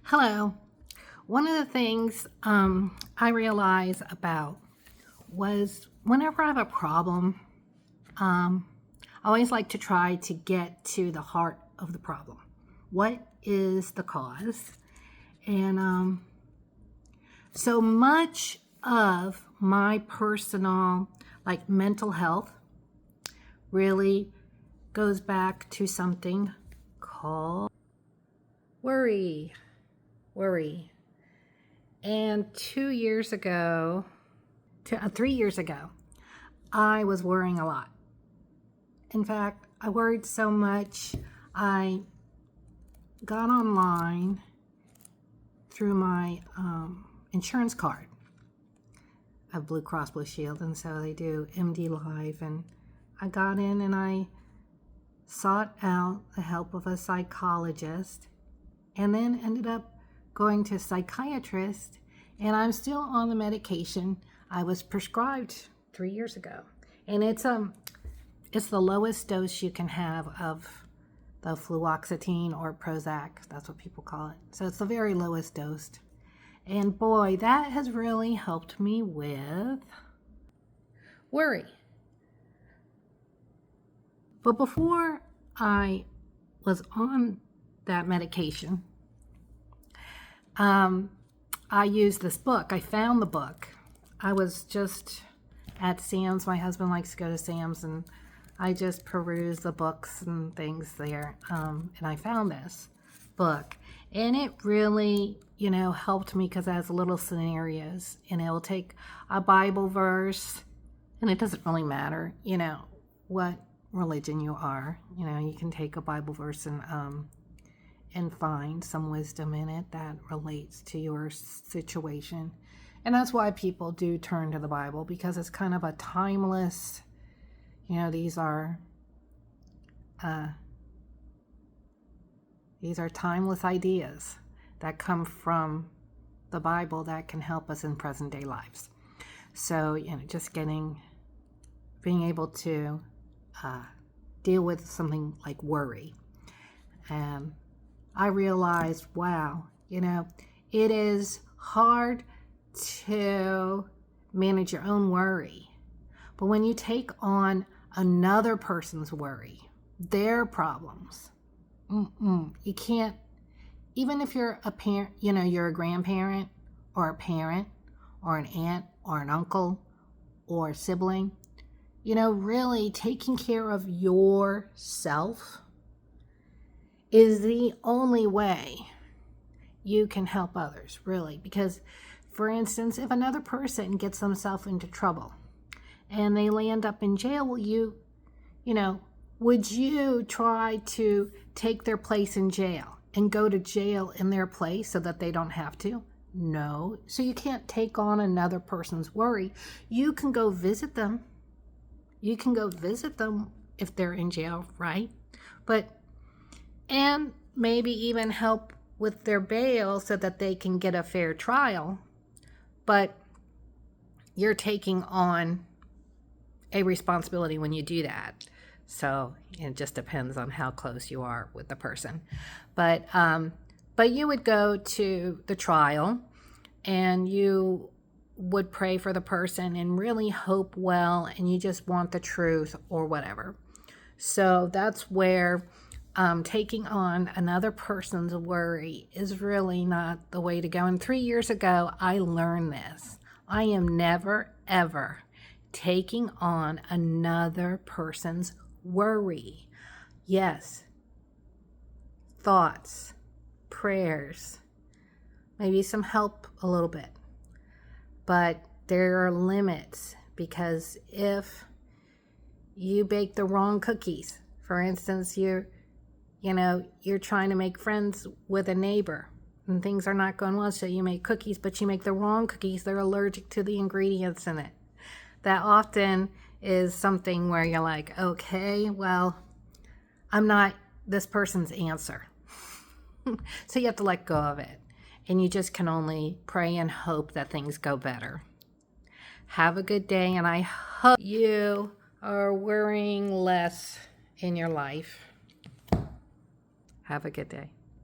Hello. One of the things I realized about was whenever I have a problem, I always like to try to get to the heart of the problem. What is the cause? And so much of my personal, mental health really goes back to something called worry. And 3 years ago, I was worrying a lot. In fact, I worried so much, I got online through my insurance card of Blue Cross Blue Shield, and so they do MD Live, and I got in and I sought out the help of a psychologist, and then ended up going to a psychiatrist, and I'm still on the medication I was prescribed 3 years ago. And it's the lowest dose you can have of the fluoxetine or Prozac. That's what people call it. So it's the very lowest dose. And boy, that has really helped me with worry. But before I was on that medication, I used this book. I found the book. I was just at Sam's. My husband likes to go to Sam's, and I just perused the books and things there. And I found this book, and it really, helped me because it has little scenarios, and it will take a Bible verse, and it doesn't really matter, what religion you are. You can take a Bible verse and find some wisdom in it that relates to your situation. And that's why people do turn to the Bible, because it's kind of a timeless, these are timeless ideas that come from the Bible that can help us in present day lives. So, just being able to deal with something like worry. I realized, wow, it is hard to manage your own worry. But when you take on another person's worry, their problems, you can't, even if you're a parent, you're a grandparent or a parent or an aunt or an uncle or a sibling, really taking care of yourself is the only way you can help others, really. Because, for instance, if another person gets themselves into trouble and they land up in jail, would you try to take their place in jail and go to jail in their place so that they don't have to? No. So you can't take on another person's worry. You can go visit them. You can go visit them if they're in jail, right? And maybe even help with their bail so that they can get a fair trial. But you're taking on a responsibility when you do that. So it just depends on how close you are with the person. But you would go to the trial and you would pray for the person and really hope well, and you just want the truth or whatever. So that's where taking on another person's worry is really not the way to go. And 3 years ago, I learned this. I am never, ever taking on another person's worry. Yes, thoughts, prayers, maybe some help a little bit. But there are limits, because if you bake the wrong cookies, for instance, you're trying to make friends with a neighbor and things are not going well, so you make cookies, but you make the wrong cookies. They're allergic to the ingredients in it. That often is something where you're like, okay, well, I'm not this person's answer. So you have to let go of it. And you just can only pray and hope that things go better. Have a good day, and I hope you are worrying less in your life. Have a good day.